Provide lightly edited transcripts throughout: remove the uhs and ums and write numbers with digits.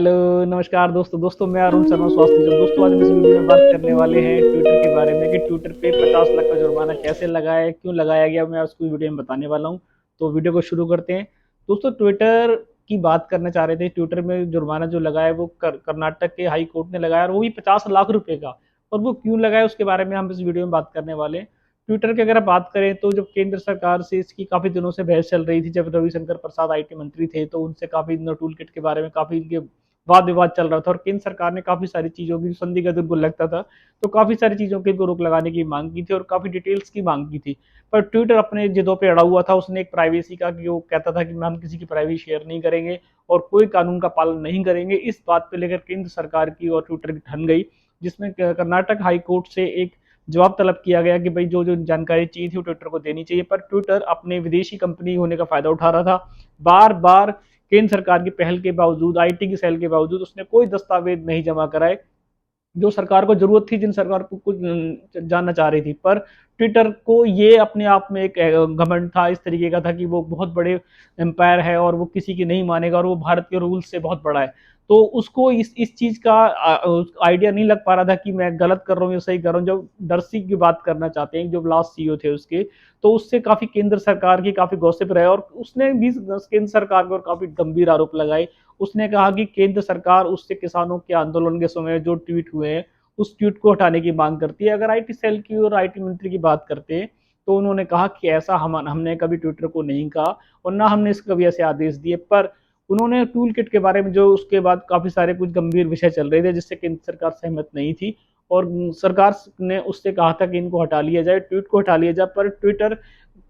Hello नमस्कार दोस्तों मैं अरुण शर्मा स्वास्थ्य जो दोस्तों आज हम इस वीडियो में बात करने वाले हैं ट्विटर के बारे में कि ट्विटर पे 50 लाख का जुर्माना कैसे लगाया, क्यों लगाया गया, मैं उसको वीडियो में बताने वाला हूं। तो वीडियो को शुरू करते हैं। दोस्तों ट्विटर की बात करना चाह रहे थे। ट्विटर में जुर्माना जो लगाया है वो कर्नाटक के हाई कोर्ट ने लगाया और वो भी 50 लाख रुपए का। और वो क्यों लगाया उसके बारे में हम इस वीडियो में बात करने वाले हैं। ट्विटर की अगर आप बात करें तो जब केंद्र सरकार से इसकी काफी दिनों से बहस चल रही थी, जब रविशंकर प्रसाद आईटी मंत्री थे तो उनसे काफी टूल किट के बारे में काफी इनके वाद विवाद चल रहा था और केंद्र सरकार ने काफी सारी चीजों की संदिग्ध उनको लगता था, तो काफी सारी चीजों के रोक लगाने की मांग की थी और काफी डिटेल्स की मांग की थी। पर ट्विटर अपने जिदों पे अड़ा हुआ था। उसने एक प्राइवेसी का कि वो कहता था कि हम किसी की प्राइवेसी शेयर नहीं करेंगे और कोई कानून का पालन नहीं करेंगे। इस बात पे लेकर केंद्र सरकार की और ट्विटर की ठन गई, जिसमें कर्नाटक हाई कोर्ट से एक जवाब तलब किया गया कि भाई जो जो जानकारी चाहिए थी वो ट्विटर को देनी चाहिए। पर ट्विटर अपने विदेशी कंपनी होने का फायदा उठा रहा था। बार बार केंद्र सरकार की पहल के बावजूद, आईटी की सेल के बावजूद उसने कोई दस्तावेज नहीं जमा कराए जो सरकार को जरूरत थी, जिन सरकार को कुछ जानना चाह रही थी। पर ट्विटर को ये अपने आप में एक घमंड था, इस तरीके का था कि वो बहुत बड़े एम्पायर है और वो किसी की नहीं मानेगा और वो भारत के रूल से बहुत बड़ा है। तो उसको इस चीज का आइडिया नहीं लग पा रहा था कि मैं गलत कर रहा हूँ या सही कर रहा हूँ। जब डर्सी की बात करना चाहते हैं, जो लास्ट सीईओ थे उसके, तो उससे काफी केंद्र सरकार की काफी गॉसिप रहे और उसने भी केंद्र सरकार पर काफी गंभीर आरोप लगाए। उसने कहा कि केंद्र सरकार उससे किसानों के आंदोलन के समय जो ट्वीट हुए हैं उस ट्वीट को हटाने की मांग करती है। अगर आईटी सेल की और आईटी मंत्री की बात करते हैं तो उन्होंने कहा कि ऐसा हमने कभी ट्विटर को नहीं कहा और ना हमने इसके कभी ऐसे आदेश दिए। पर उन्होंने टूल किट के बारे में जो उसके बाद काफी सारे कुछ गंभीर विषय चल रहे थे जिससे केंद्र सरकार सहमत नहीं थी और सरकार ने उससे कहा था कि इनको हटा लिया जाए, ट्वीट को हटा लिया जाए। पर ट्विटर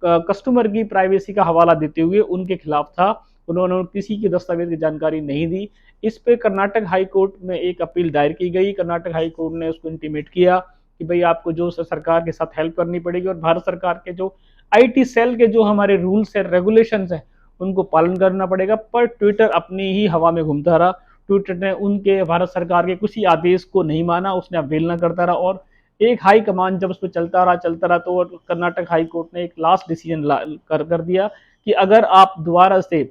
कस्टमर की प्राइवेसी का हवाला देते हुए उनके खिलाफ था। उन्होंने किसी की दस्तावेज की जानकारी नहीं दी। इस पे कर्नाटक हाई कोर्ट में एक अपील दायर की गई। कर्नाटक हाई कोर्ट ने उसको इंटीमेट किया कि भाई आपको जो सरकार के साथ हेल्प करनी पड़ेगी और भारत सरकार के जो आईटी सेल के जो हमारे रूल्स है, रेगुलेशन है, उनको पालन करना पड़ेगा। पर ट्विटर अपनी ही हवा में घूमता रहा। ट्विटर ने उनके भारत सरकार के किसी आदेश को नहीं माना, उसने अवहेलना करता रहा और एक हाई कमान जब उस पर चलता रहा तो कर्नाटक हाई कोर्ट ने एक लास्ट डिसीजन कर दिया कि अगर आप दोबारा से,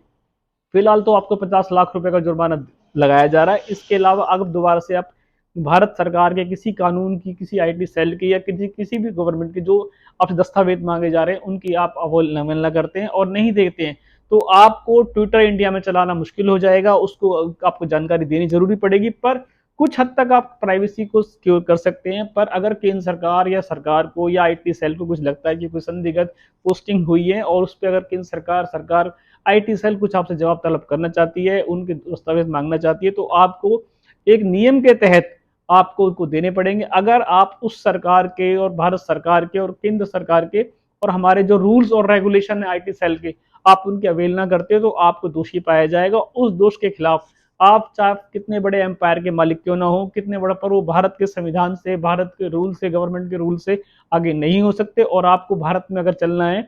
फिलहाल तो आपको 50 लाख रुपए का जुर्माना लगाया जा रहा है, इसके अलावा अगर दोबारा से आप भारत सरकार के किसी कानून की, किसी आईटी सेल की या किसी भी गवर्नमेंट के जो आपसे दस्तावेज मांगे जा रहे हैं उनकी आप अवहेलना करते हैं और नहीं देते हैं तो आपको ट्विटर इंडिया में चलाना मुश्किल हो जाएगा। उसको आपको जानकारी देनी जरूरी पड़ेगी। पर कुछ हद तक आप प्राइवेसी को सिक्योर कर सकते हैं। पर अगर केंद्र सरकार या सरकार को या आईटी सेल को कुछ लगता है कि कोई संदिग्ध पोस्टिंग हुई है और उस पर अगर केंद्र सरकार आईटी सेल कुछ आपसे जवाब तलब करना चाहती है, उनके दस्तावेज मांगना चाहती है, तो आपको एक नियम के तहत आपको उनको देने पड़ेंगे। अगर आप उस सरकार के और भारत सरकार के और केंद्र सरकार के और हमारे जो रूल्स और रेगुलेशन है आईटी सेल के, आप उनकी अवहेलना करते हो तो आपको दोषी पाया जाएगा। उस दोष के खिलाफ आप चाहे कितने बड़े एम्पायर के मालिक क्यों ना हो, कितने बड़ा, पर वो भारत के संविधान से, भारत के रूल से, गवर्नमेंट के रूल से आगे नहीं हो सकते। और आपको भारत में अगर चलना है,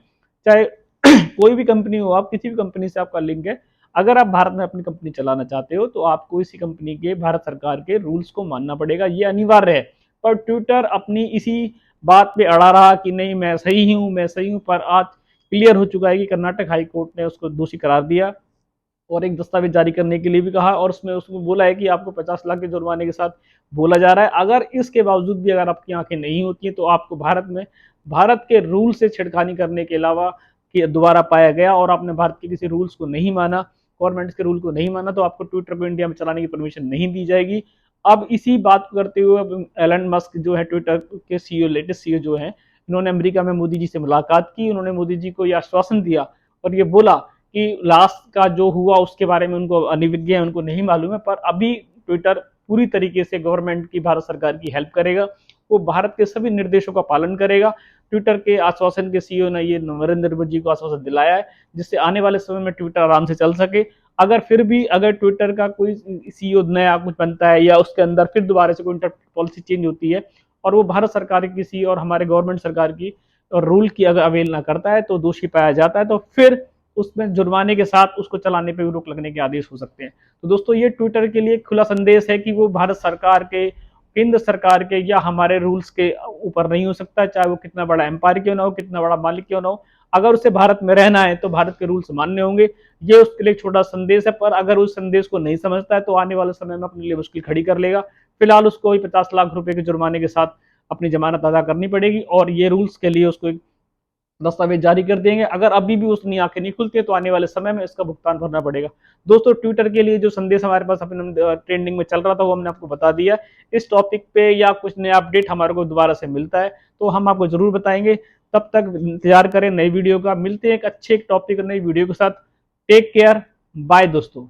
चाहे कोई भी कंपनी हो, आप किसी भी कंपनी से आपका लिंक है, अगर आप भारत में अपनी कंपनी चलाना चाहते हो तो आपको इसी कंपनी के, भारत सरकार के रूल्स को मानना पड़ेगा, ये अनिवार्य है। पर ट्विटर अपनी इसी बात पे अड़ा रहा कि नहीं मैं सही हूं, मैं सही हूं। पर आज क्लियर हो चुका है कि कर्नाटक हाई कोर्ट ने उसको दोषी करार दिया और एक दस्तावेज जारी करने के लिए भी कहा और उसमें उसको बोला है कि आपको 50 लाख के जुर्माने के साथ बोला जा रहा है। अगर इसके बावजूद भी अगर आपकी आंखें नहीं होती हैं तो आपको भारत में भारत के रूल से छिड़खानी करने के अलावा कि दोबारा पाया गया और आपने भारत के किसी रूल्स को नहीं माना, गवर्नमेंट के रूल को नहीं माना, तो आपको ट्विटर को इंडिया में चलाने की परमिशन नहीं दी जाएगी। अब इसी बात को करते हुए एलन मस्क जो है ट्विटर के सीईओ, लेटेस्ट सीईओ जो है, इन्होंने अमेरिका में मोदी जी से मुलाकात की। उन्होंने मोदी जी को यह आश्वासन दिया और ये बोला कि लास्ट का जो हुआ उसके बारे में उनको अनिविज्ञ है, उनको नहीं मालूम है। पर अभी ट्विटर पूरी तरीके से गवर्नमेंट की, भारत सरकार की हेल्प करेगा। वो भारत के सभी निर्देशों का पालन करेगा। ट्विटर के आश्वासन के सीईओ ने ये नरेंद्र मोदी जी को आश्वासन दिलाया है जिससे आने वाले समय में ट्विटर आराम से चल सके। अगर फिर भी अगर ट्विटर का कोई सीईओ नया कुछ बनता है या उसके अंदर फिर दोबारा से कोई पॉलिसी चेंज होती है और वो भारत सरकार की किसी और हमारे गवर्नमेंट सरकार की और रूल की अगर अवहेलना करता है तो दोषी पाया जाता है, तो फिर उसमें जुर्माने के साथ उसको चलाने पे भी रोक लगने के आदेश हो सकते हैं। तो दोस्तों ये ट्विटर के लिए खुला संदेश है कि वो भारत सरकार के, केंद्र सरकार के या हमारे रूल्स के ऊपर नहीं हो सकता, चाहे वो कितना बड़ा एम्पायर क्यों ना हो, कितना बड़ा मालिक क्यों ना हो। अगर उसे भारत में रहना है तो भारत के रूल्स मानने होंगे। ये उसके लिए एक छोटा संदेश है, पर अगर उस संदेश को नहीं समझता है तो आने वाले समय में अपने लिए मुश्किल खड़ी कर लेगा। फिलहाल उसको 50 लाख रुपए के जुर्माने के साथ अपनी जमानत अदा करनी पड़ेगी, और ये रूल्स के लिए उसको एक दस्तावेज जारी कर देंगे। अगर अभी भी उसकी आंखें नहीं खुलती तो आने वाले समय में इसका भुगतान भरना पड़ेगा। दोस्तों, ट्विटर के लिए जो संदेश हमारे पास अपने ट्रेंडिंग में चल रहा था वो हमने आपको बता दिया। इस टॉपिक पे या कुछ नया अपडेट हमारे को दोबारा से मिलता है तो हम आपको जरूर बताएंगे। तब तक इंतजार करें नई वीडियो का। मिलते हैं एक अच्छे टॉपिक नई वीडियो के साथ। टेक केयर, बाय दोस्तों।